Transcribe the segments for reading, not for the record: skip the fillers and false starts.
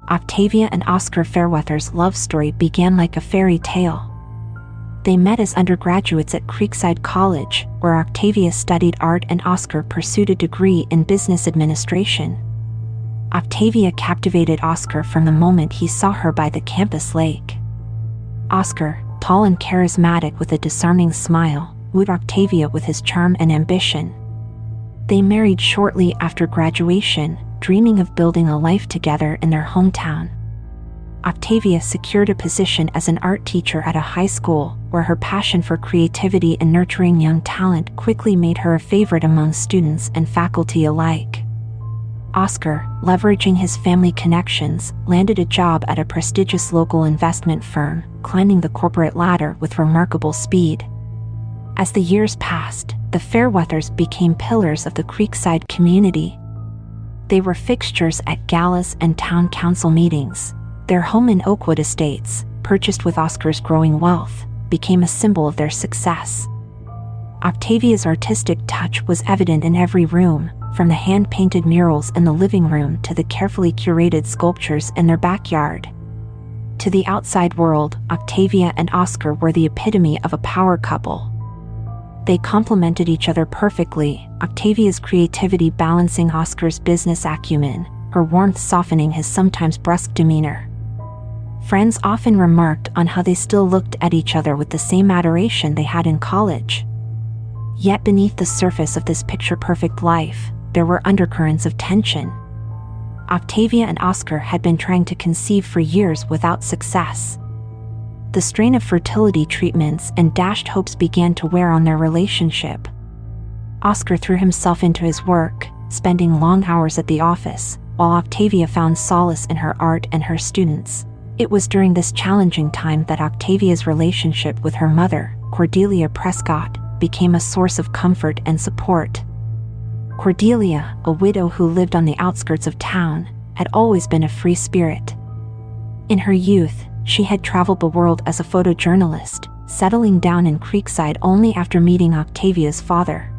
Octavia and Oscar Fairweather's love story began like a fairy tale. They met as undergraduates at Creekside College, where Octavia studied art and Oscar pursued a degree in business administration. Octavia captivated Oscar from the moment he saw her by the campus lake. Oscar, tall and charismatic with a disarming smile, wooed Octavia with his charm and ambition. They married shortly after graduation, dreaming of building a life together in their hometown. Octavia secured a position as an art teacher at a high school, where her passion for creativity and nurturing young talent quickly made her a favorite among students and faculty alike. Oscar, leveraging his family connections, landed a job at a prestigious local investment firm, climbing the corporate ladder with remarkable speed. As the years passed, the Fairweathers became pillars of the Creekside community. They were fixtures at galas and town council meetings. Their home in Oakwood Estates, purchased with Oscar's growing wealth, became a symbol of their success. Octavia's artistic touch was evident in every room, from the hand-painted murals in the living room to the carefully curated sculptures in their backyard. To the outside world, Octavia and Oscar were the epitome of a power couple. They complemented each other perfectly, Octavia's creativity balancing Oscar's business acumen, her warmth softening his sometimes brusque demeanor. Friends often remarked on how they still looked at each other with the same adoration they had in college. Yet beneath the surface of this picture-perfect life, there were undercurrents of tension. Octavia and Oscar had been trying to conceive for years without success. The strain of fertility treatments and dashed hopes began to wear on their relationship. Oscar threw himself into his work, spending long hours at the office, while Octavia found solace in her art and her students. It was during this challenging time that Octavia's relationship with her mother, Cordelia Prescott, became a source of comfort and support. Cordelia, a widow who lived on the outskirts of town, had always been a free spirit. In her youth, she had traveled the world as a photojournalist, settling down in Creekside only after meeting Octavia's father.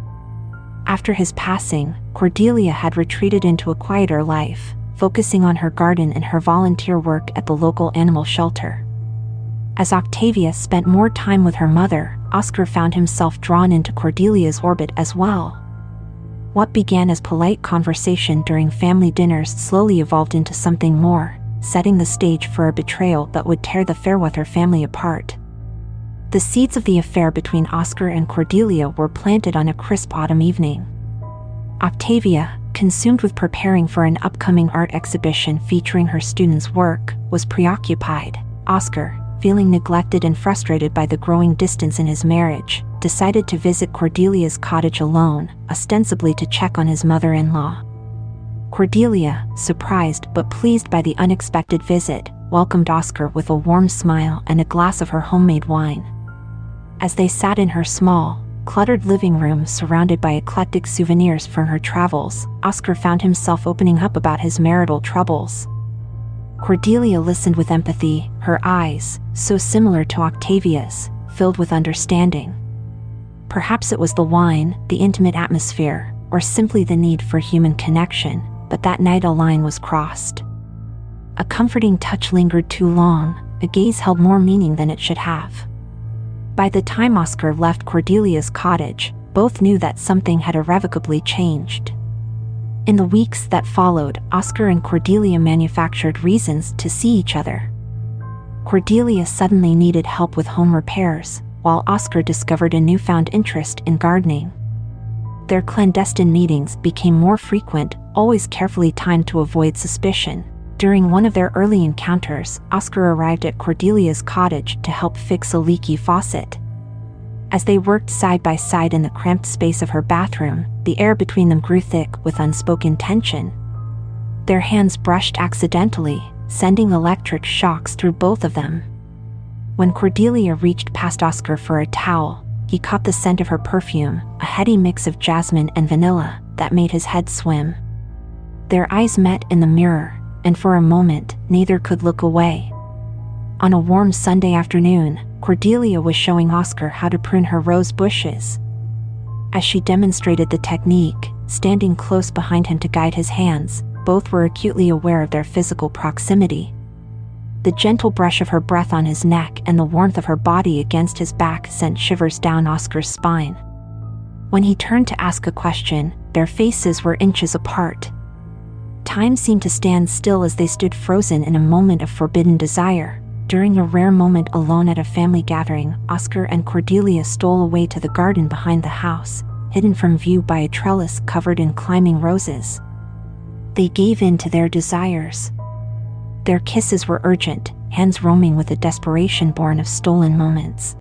After his passing, Cordelia had retreated into a quieter life, focusing on her garden and her volunteer work at the local animal shelter. As Octavia spent more time with her mother, Oscar found himself drawn into Cordelia's orbit as well. What began as polite conversation during family dinners slowly evolved into something more, setting the stage for a betrayal that would tear the Fairweather family apart. The seeds of the affair between Oscar and Cordelia were planted on a crisp autumn evening. Octavia, consumed with preparing for an upcoming art exhibition featuring her students' work, was preoccupied. Oscar, feeling neglected and frustrated by the growing distance in his marriage, decided to visit Cordelia's cottage alone, ostensibly to check on his mother-in-law. Cordelia, surprised but pleased by the unexpected visit, welcomed Oscar with a warm smile and a glass of her homemade wine. As they sat in her small, cluttered living room surrounded by eclectic souvenirs from her travels, Oscar found himself opening up about his marital troubles. Cordelia listened with empathy, her eyes, so similar to Octavia's, filled with understanding. Perhaps it was the wine, the intimate atmosphere, or simply the need for human connection, but that night a line was crossed. A comforting touch lingered too long, a gaze held more meaning than it should have. By the time Oscar left Cordelia's cottage, both knew that something had irrevocably changed. In the weeks that followed, Oscar and Cordelia manufactured reasons to see each other. Cordelia suddenly needed help with home repairs, while Oscar discovered a newfound interest in gardening. Their clandestine meetings became more frequent, always carefully timed to avoid suspicion. During one of their early encounters, Oscar arrived at Cordelia's cottage to help fix a leaky faucet. As they worked side by side in the cramped space of her bathroom, the air between them grew thick with unspoken tension. Their hands brushed accidentally, sending electric shocks through both of them. When Cordelia reached past Oscar for a towel, he caught the scent of her perfume, a heady mix of jasmine and vanilla, that made his head swim. Their eyes met in the mirror, and for a moment, neither could look away. On a warm Sunday afternoon, Cordelia was showing Oscar how to prune her rose bushes. As she demonstrated the technique, standing close behind him to guide his hands, both were acutely aware of their physical proximity. The gentle brush of her breath on his neck and the warmth of her body against his back sent shivers down Oscar's spine. When he turned to ask a question, their faces were inches apart. Time seemed to stand still as they stood frozen in a moment of forbidden desire. During a rare moment alone at a family gathering, Oscar and Cordelia stole away to the garden behind the house, hidden from view by a trellis covered in climbing roses. They gave in to their desires. Their kisses were urgent, hands roaming with a desperation born of stolen moments.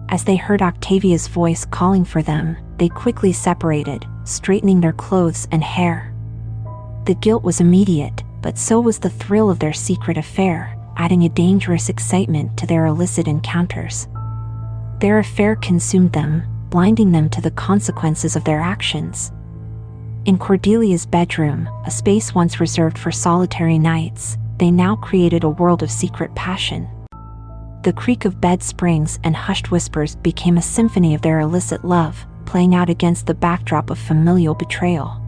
As they heard Octavia's voice calling for them, they quickly separated, straightening their clothes and hair. The guilt was immediate, but so was the thrill of their secret affair, adding a dangerous excitement to their illicit encounters. Their affair consumed them, blinding them to the consequences of their actions. In Cordelia's bedroom, a space once reserved for solitary nights, they now created a world of secret passion. The creak of bed springs and hushed whispers became a symphony of their illicit love, playing out against the backdrop of familial betrayal.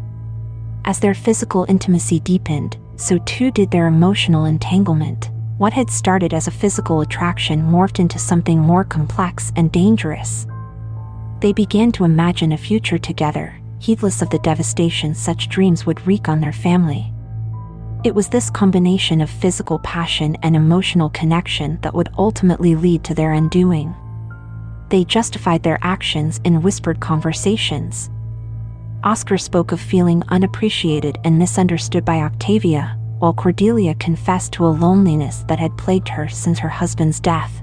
As their physical intimacy deepened, so too did their emotional entanglement. What had started as a physical attraction morphed into something more complex and dangerous. They began to imagine a future together, heedless of the devastation such dreams would wreak on their family. It was this combination of physical passion and emotional connection that would ultimately lead to their undoing. They justified their actions in whispered conversations. Oscar spoke of feeling unappreciated and misunderstood by Octavia, while Cordelia confessed to a loneliness that had plagued her since her husband's death.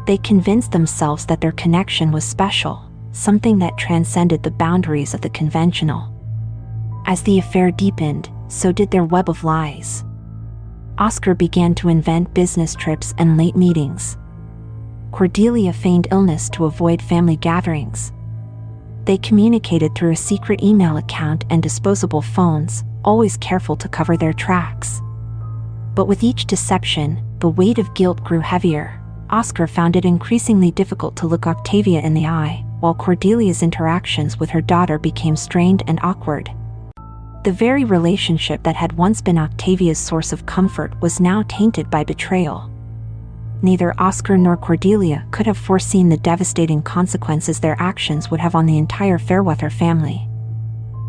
They convinced themselves that their connection was special, something that transcended the boundaries of the conventional. As the affair deepened, so did their web of lies. Oscar began to invent business trips and late meetings. Cordelia feigned illness to avoid family gatherings. They communicated through a secret email account and disposable phones, always careful to cover their tracks. But with each deception, the weight of guilt grew heavier. Oscar found it increasingly difficult to look Octavia in the eye, while Cordelia's interactions with her daughter became strained and awkward. The very relationship that had once been Octavia's source of comfort was now tainted by betrayal. Neither Oscar nor Cordelia could have foreseen the devastating consequences their actions would have on the entire Fairweather family.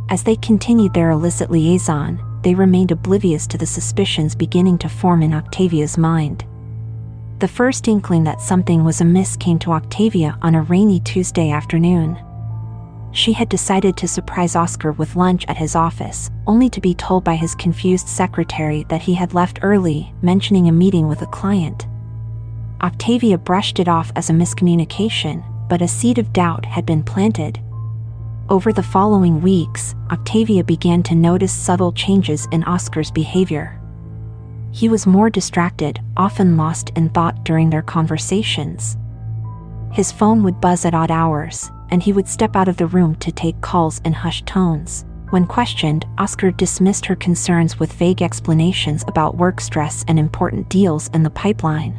As they continued their illicit liaison, they remained oblivious to the suspicions beginning to form in Octavia's mind. The first inkling that something was amiss came to Octavia on a rainy Tuesday afternoon. She had decided to surprise Oscar with lunch at his office, only to be told by his confused secretary that he had left early, mentioning a meeting with a client. Octavia brushed it off as a miscommunication, but a seed of doubt had been planted. Over the following weeks, Octavia began to notice subtle changes in Oscar's behavior. He was more distracted, often lost in thought during their conversations. His phone would buzz at odd hours, and he would step out of the room to take calls in hushed tones. When questioned, Oscar dismissed her concerns with vague explanations about work stress and important deals in the pipeline.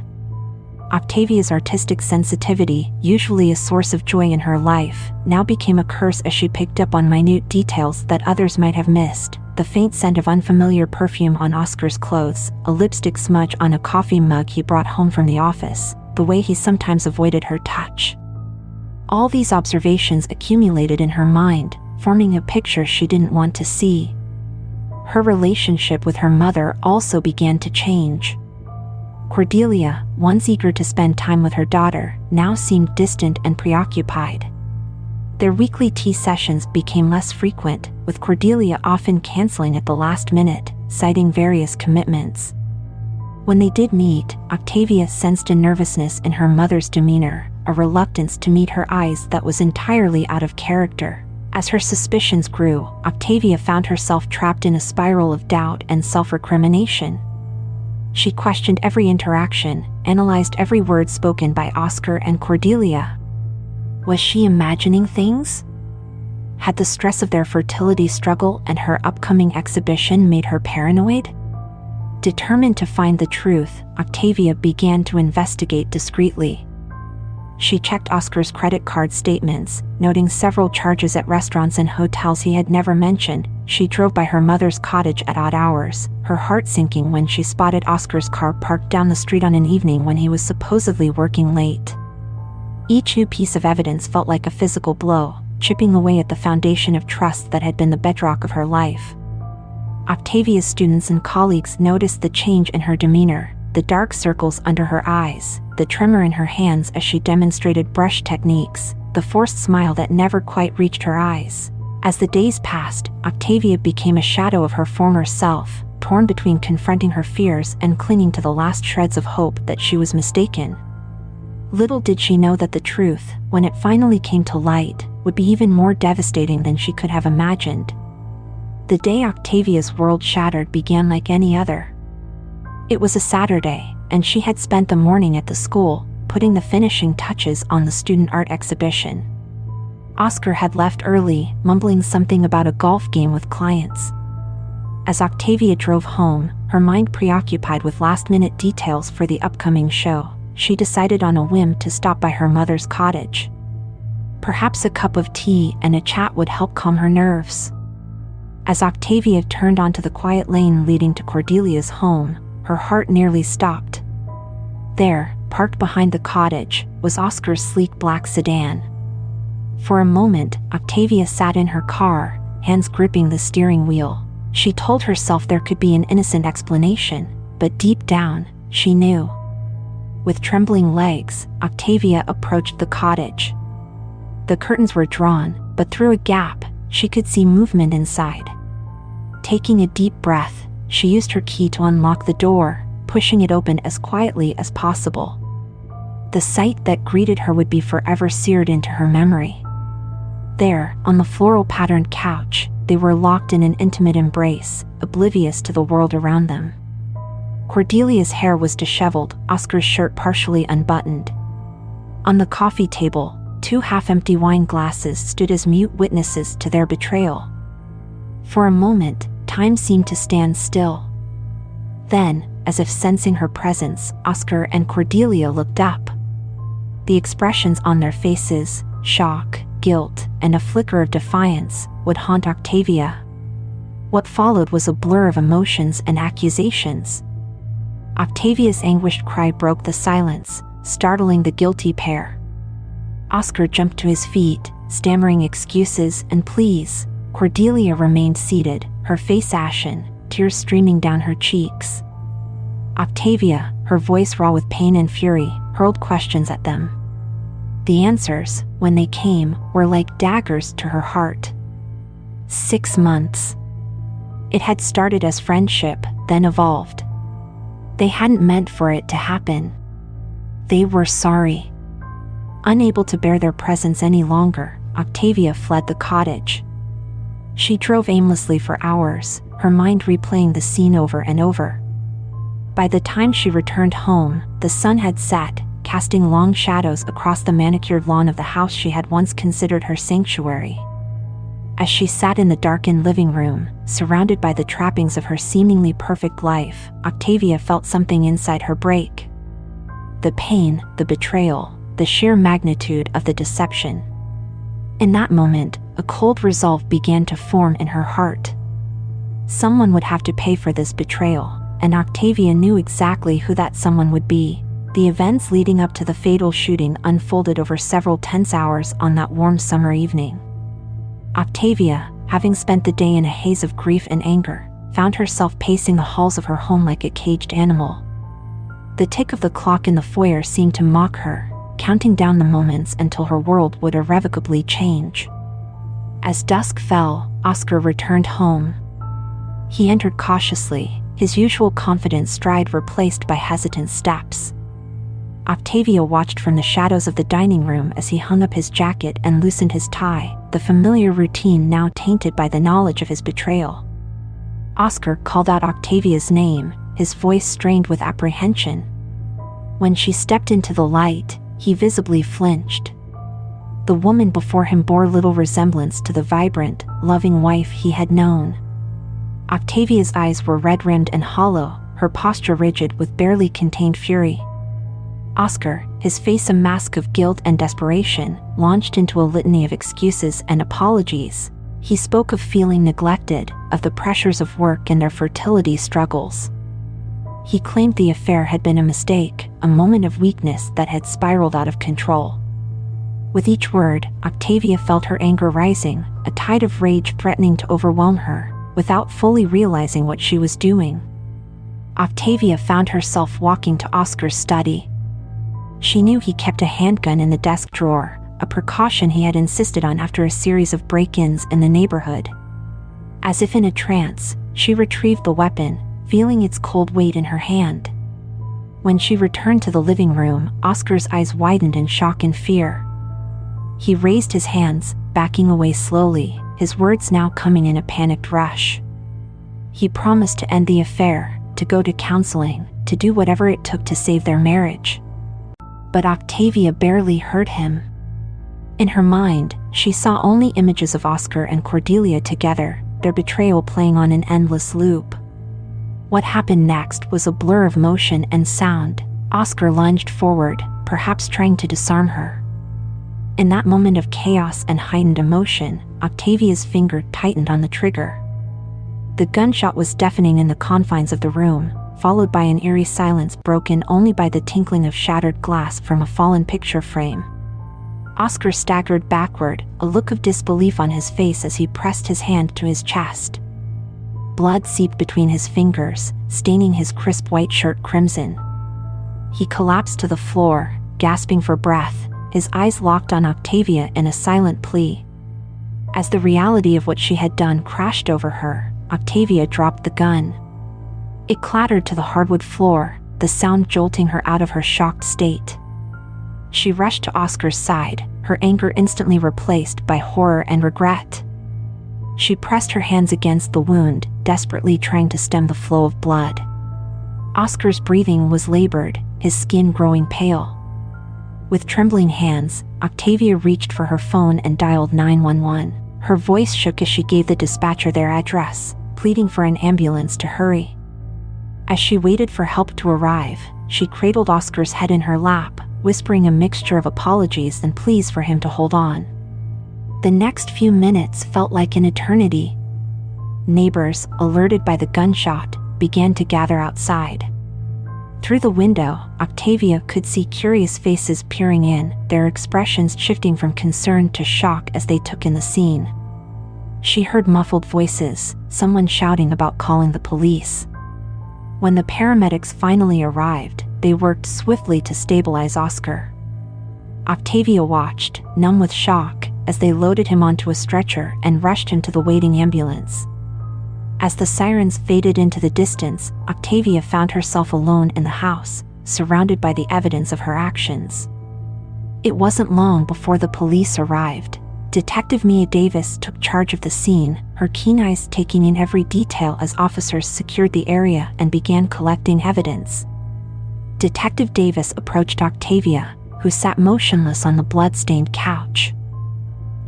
Octavia's artistic sensitivity, usually a source of joy in her life, now became a curse as she picked up on minute details that others might have missed. The faint scent of unfamiliar perfume on Oscar's clothes, a lipstick smudge on a coffee mug he brought home from the office, the way he sometimes avoided her touch. All these observations accumulated in her mind, forming a picture she didn't want to see. Her relationship with her mother also began to change. Cordelia, once eager to spend time with her daughter, now seemed distant and preoccupied. Their weekly tea sessions became less frequent, with Cordelia often canceling at the last minute, citing various commitments. When they did meet, Octavia sensed a nervousness in her mother's demeanor, a reluctance to meet her eyes that was entirely out of character. As her suspicions grew, Octavia found herself trapped in a spiral of doubt and self-recrimination. She questioned every interaction, analyzed every word spoken by Oscar and Cordelia. Was she imagining things? Had the stress of their fertility struggle and her upcoming exhibition made her paranoid? Determined to find the truth, Octavia began to investigate discreetly. She checked Oscar's credit card statements, noting several charges at restaurants and hotels he had never mentioned. She drove by her mother's cottage at odd hours, her heart sinking when she spotted Oscar's car parked down the street on an evening when he was supposedly working late. Each new piece of evidence felt like a physical blow, chipping away at the foundation of trust that had been the bedrock of her life. Octavia's students and colleagues noticed the change in her demeanor, the dark circles under her eyes, the tremor in her hands as she demonstrated brush techniques, the forced smile that never quite reached her eyes. As the days passed, Octavia became a shadow of her former self, torn between confronting her fears and clinging to the last shreds of hope that she was mistaken. Little did she know that the truth, when it finally came to light, would be even more devastating than she could have imagined. The day Octavia's world shattered began like any other. It was a Saturday, and she had spent the morning at the school, putting the finishing touches on the student art exhibition. Oscar had left early, mumbling something about a golf game with clients. As Octavia drove home, her mind preoccupied with last-minute details for the upcoming show, she decided on a whim to stop by her mother's cottage. Perhaps a cup of tea and a chat would help calm her nerves. As Octavia turned onto the quiet lane leading to Cordelia's home, her heart nearly stopped. There, parked behind the cottage, was Oscar's sleek black sedan. For a moment, Octavia sat in her car, hands gripping the steering wheel. She told herself there could be an innocent explanation, but deep down, she knew. With trembling legs, Octavia approached the cottage. The curtains were drawn, but through a gap, she could see movement inside. Taking a deep breath, she used her key to unlock the door, pushing it open as quietly as possible. The sight that greeted her would be forever seared into her memory. There, on the floral-patterned couch, they were locked in an intimate embrace, oblivious to the world around them. Cordelia's hair was disheveled, Oscar's shirt partially unbuttoned. On the coffee table, 2 half-empty wine glasses stood as mute witnesses to their betrayal. For a moment, time seemed to stand still. Then, as if sensing her presence, Oscar and Cordelia looked up. The expressions on their faces, shock, guilt, and a flicker of defiance, would haunt Octavia. What followed was a blur of emotions and accusations. Octavia's anguished cry broke the silence, startling the guilty pair. Oscar jumped to his feet, stammering excuses and pleas. Cordelia remained seated, her face ashen, tears streaming down her cheeks. Octavia, her voice raw with pain and fury, hurled questions at them. The answers, when they came, were like daggers to her heart. 6 months. It had started as friendship, then evolved. They hadn't meant for it to happen. They were sorry. Unable to bear their presence any longer, Octavia fled the cottage. She drove aimlessly for hours, her mind replaying the scene over and over. By the time she returned home, the sun had set, casting long shadows across the manicured lawn of the house she had once considered her sanctuary. As she sat in the darkened living room, surrounded by the trappings of her seemingly perfect life, Octavia felt something inside her break. The pain, the betrayal, the sheer magnitude of the deception. In that moment, a cold resolve began to form in her heart. Someone would have to pay for this betrayal, and Octavia knew exactly who that someone would be. The events leading up to the fatal shooting unfolded over several tense hours on that warm summer evening. Octavia, having spent the day in a haze of grief and anger, found herself pacing the halls of her home like a caged animal. The tick of the clock in the foyer seemed to mock her, counting down the moments until her world would irrevocably change. As dusk fell, Oscar returned home. He entered cautiously, his usual confident stride replaced by hesitant steps. Octavia watched from the shadows of the dining room as he hung up his jacket and loosened his tie, the familiar routine now tainted by the knowledge of his betrayal. Oscar called out Octavia's name, his voice strained with apprehension. When she stepped into the light, he visibly flinched. The woman before him bore little resemblance to the vibrant, loving wife he had known. Octavia's eyes were red-rimmed and hollow, her posture rigid with barely contained fury. Oscar, his face a mask of guilt and desperation, launched into a litany of excuses and apologies. He spoke of feeling neglected, of the pressures of work and their fertility struggles. He claimed the affair had been a mistake, a moment of weakness that had spiraled out of control. With each word, Octavia felt her anger rising, a tide of rage threatening to overwhelm her, without fully realizing what she was doing. Octavia found herself walking to Oscar's study. She knew he kept a handgun in the desk drawer, a precaution he had insisted on after a series of break-ins in the neighborhood. As if in a trance, she retrieved the weapon, feeling its cold weight in her hand. When she returned to the living room, Oscar's eyes widened in shock and fear. He raised his hands, backing away slowly, his words now coming in a panicked rush. He promised to end the affair, to go to counseling, to do whatever it took to save their marriage. But Octavia barely heard him. In her mind, she saw only images of Oscar and Cordelia together, their betrayal playing on an endless loop. What happened next was a blur of motion and sound. Oscar lunged forward, perhaps trying to disarm her. In that moment of chaos and heightened emotion, Octavia's finger tightened on the trigger. The gunshot was deafening in the confines of the room, followed by an eerie silence broken only by the tinkling of shattered glass from a fallen picture frame. Oscar staggered backward, a look of disbelief on his face as he pressed his hand to his chest. Blood seeped between his fingers, staining his crisp white shirt crimson. He collapsed to the floor, gasping for breath, his eyes locked on Octavia in a silent plea. As the reality of what she had done crashed over her, Octavia dropped the gun. It clattered to the hardwood floor, the sound jolting her out of her shocked state. She rushed to Oscar's side, her anger instantly replaced by horror and regret. She pressed her hands against the wound, desperately trying to stem the flow of blood. Oscar's breathing was labored, his skin growing pale. With trembling hands, Octavia reached for her phone and dialed 911. Her voice shook as she gave the dispatcher their address, pleading for an ambulance to hurry. As she waited for help to arrive, she cradled Oscar's head in her lap, whispering a mixture of apologies and pleas for him to hold on. The next few minutes felt like an eternity. Neighbors, alerted by the gunshot, began to gather outside. Through the window, Octavia could see curious faces peering in, their expressions shifting from concern to shock as they took in the scene. She heard muffled voices, someone shouting about calling the police. When the paramedics finally arrived, they worked swiftly to stabilize Oscar. Octavia watched, numb with shock, as they loaded him onto a stretcher and rushed him to the waiting ambulance. As the sirens faded into the distance, Octavia found herself alone in the house, surrounded by the evidence of her actions. It wasn't long before the police arrived. Detective Mia Davis took charge of the scene, her keen eyes taking in every detail as officers secured the area and began collecting evidence. Detective Davis approached Octavia, who sat motionless on the blood-stained couch.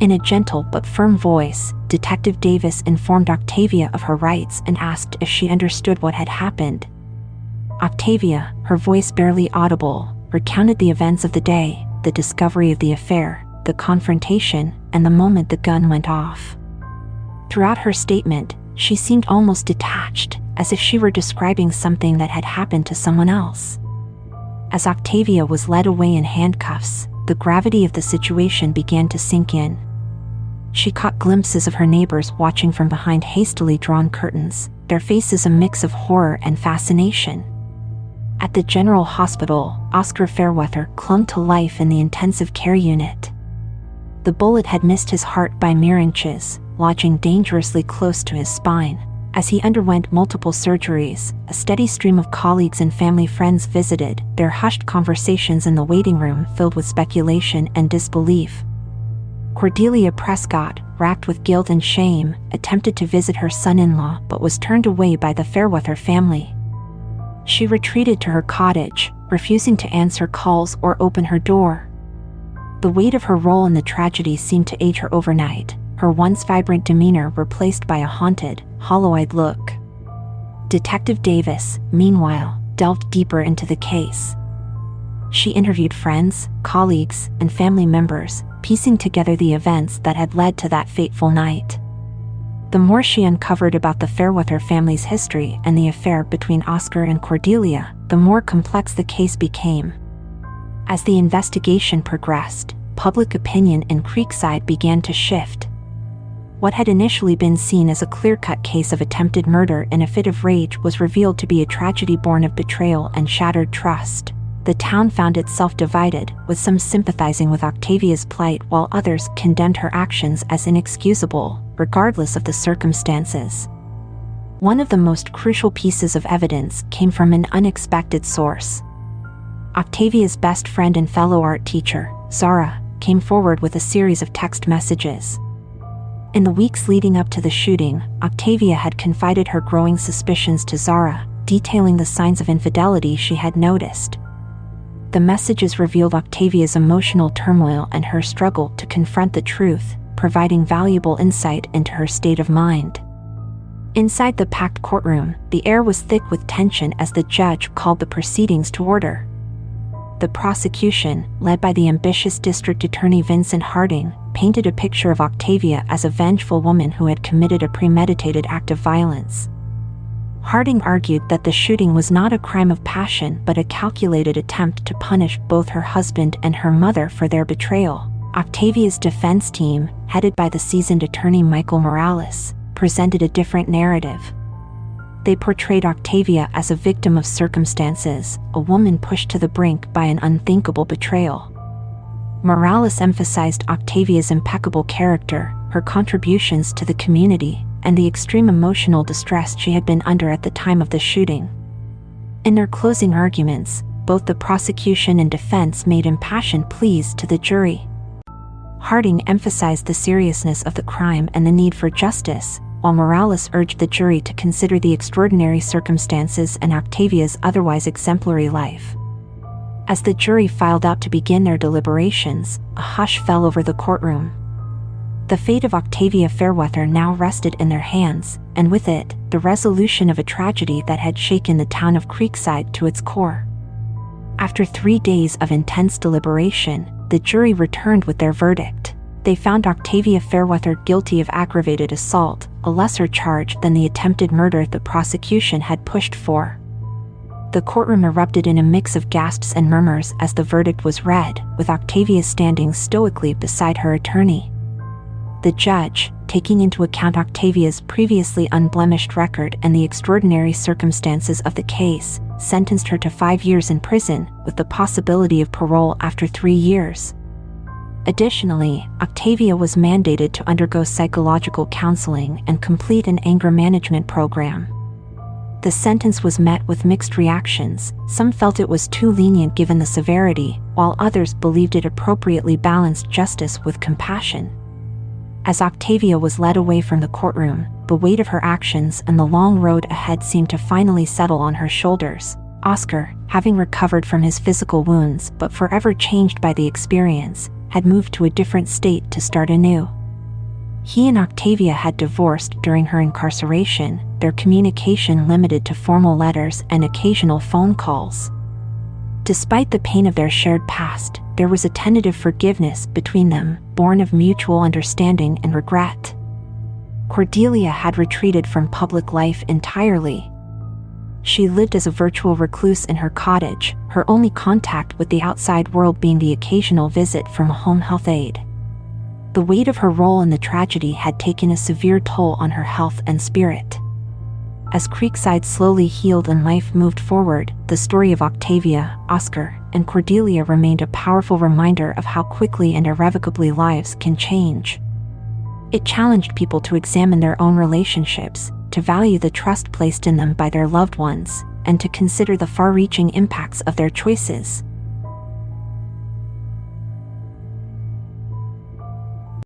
In a gentle but firm voice, Detective Davis informed Octavia of her rights and asked if she understood what had happened. Octavia, her voice barely audible, recounted the events of the day, the discovery of the affair, the confrontation, and the moment the gun went off. Throughout her statement, she seemed almost detached, as if she were describing something that had happened to someone else. As Octavia was led away in handcuffs, the gravity of the situation began to sink in. She caught glimpses of her neighbors watching from behind hastily drawn curtains, their faces a mix of horror and fascination. At the General Hospital, Oscar Fairweather clung to life in the intensive care unit. The bullet had missed his heart by mere inches, lodging dangerously close to his spine. As he underwent multiple surgeries, a steady stream of colleagues and family friends visited, their hushed conversations in the waiting room filled with speculation and disbelief. Cordelia Prescott, racked with guilt and shame, attempted to visit her son-in-law but was turned away by the Fairweather family. She retreated to her cottage, refusing to answer calls or open her door. The weight of her role in the tragedy seemed to age her overnight, her once vibrant demeanor replaced by a haunted, hollow-eyed look. Detective Davis, meanwhile, delved deeper into the case. She interviewed friends, colleagues, and family members, piecing together the events that had led to that fateful night. The more she uncovered about the Fairweather family's history and the affair between Oscar and Cordelia, the more complex the case became. As the investigation progressed, public opinion in Creekside began to shift. What had initially been seen as a clear-cut case of attempted murder in a fit of rage was revealed to be a tragedy born of betrayal and shattered trust. The town found itself divided, with some sympathizing with Octavia's plight while others condemned her actions as inexcusable, regardless of the circumstances. One of the most crucial pieces of evidence came from an unexpected source. Octavia's best friend and fellow art teacher, Zara, came forward with a series of text messages. In the weeks leading up to the shooting, Octavia had confided her growing suspicions to Zara, detailing the signs of infidelity she had noticed. The messages revealed Octavia's emotional turmoil and her struggle to confront the truth, providing valuable insight into her state of mind. Inside the packed courtroom, the air was thick with tension as the judge called the proceedings to order. The prosecution, led by the ambitious district attorney Vincent Harding, painted a picture of Octavia as a vengeful woman who had committed a premeditated act of violence. Harding argued that the shooting was not a crime of passion but a calculated attempt to punish both her husband and her mother for their betrayal. Octavia's defense team, headed by the seasoned attorney Michael Morales, presented a different narrative. They portrayed Octavia as a victim of circumstances, a woman pushed to the brink by an unthinkable betrayal. Morales emphasized Octavia's impeccable character, her contributions to the community, and the extreme emotional distress she had been under at the time of the shooting. In their closing arguments, both the prosecution and defense made impassioned pleas to the jury. Harding emphasized the seriousness of the crime and the need for justice, while Morales urged the jury to consider the extraordinary circumstances and Octavia's otherwise exemplary life. As the jury filed out to begin their deliberations, a hush fell over the courtroom. The fate of Octavia Fairweather now rested in their hands, and with it, the resolution of a tragedy that had shaken the town of Creekside to its core. After 3 days of intense deliberation, the jury returned with their verdict. They found Octavia Fairweather guilty of aggravated assault, a lesser charge than the attempted murder the prosecution had pushed for. The courtroom erupted in a mix of gasps and murmurs as the verdict was read, with Octavia standing stoically beside her attorney. The judge, taking into account Octavia's previously unblemished record and the extraordinary circumstances of the case, sentenced her to 5 years in prison, with the possibility of parole after 3 years. Additionally, Octavia was mandated to undergo psychological counseling and complete an anger management program. The sentence was met with mixed reactions. Some felt it was too lenient given the severity, while others believed it appropriately balanced justice with compassion. As Octavia was led away from the courtroom, the weight of her actions and the long road ahead seemed to finally settle on her shoulders. Oscar, having recovered from his physical wounds but forever changed by the experience, had moved to a different state to start anew. He and Octavia had divorced during her incarceration, their communication limited to formal letters and occasional phone calls. Despite the pain of their shared past, there was a tentative forgiveness between them, born of mutual understanding and regret. Cordelia had retreated from public life entirely. She lived as a virtual recluse in her cottage, her only contact with the outside world being the occasional visit from a home health aide. The weight of her role in the tragedy had taken a severe toll on her health and spirit. As Creekside slowly healed and life moved forward, the story of Octavia, Oscar, and Cordelia remained a powerful reminder of how quickly and irrevocably lives can change. It challenged people to examine their own relationships, to value the trust placed in them by their loved ones, and to consider the far-reaching impacts of their choices.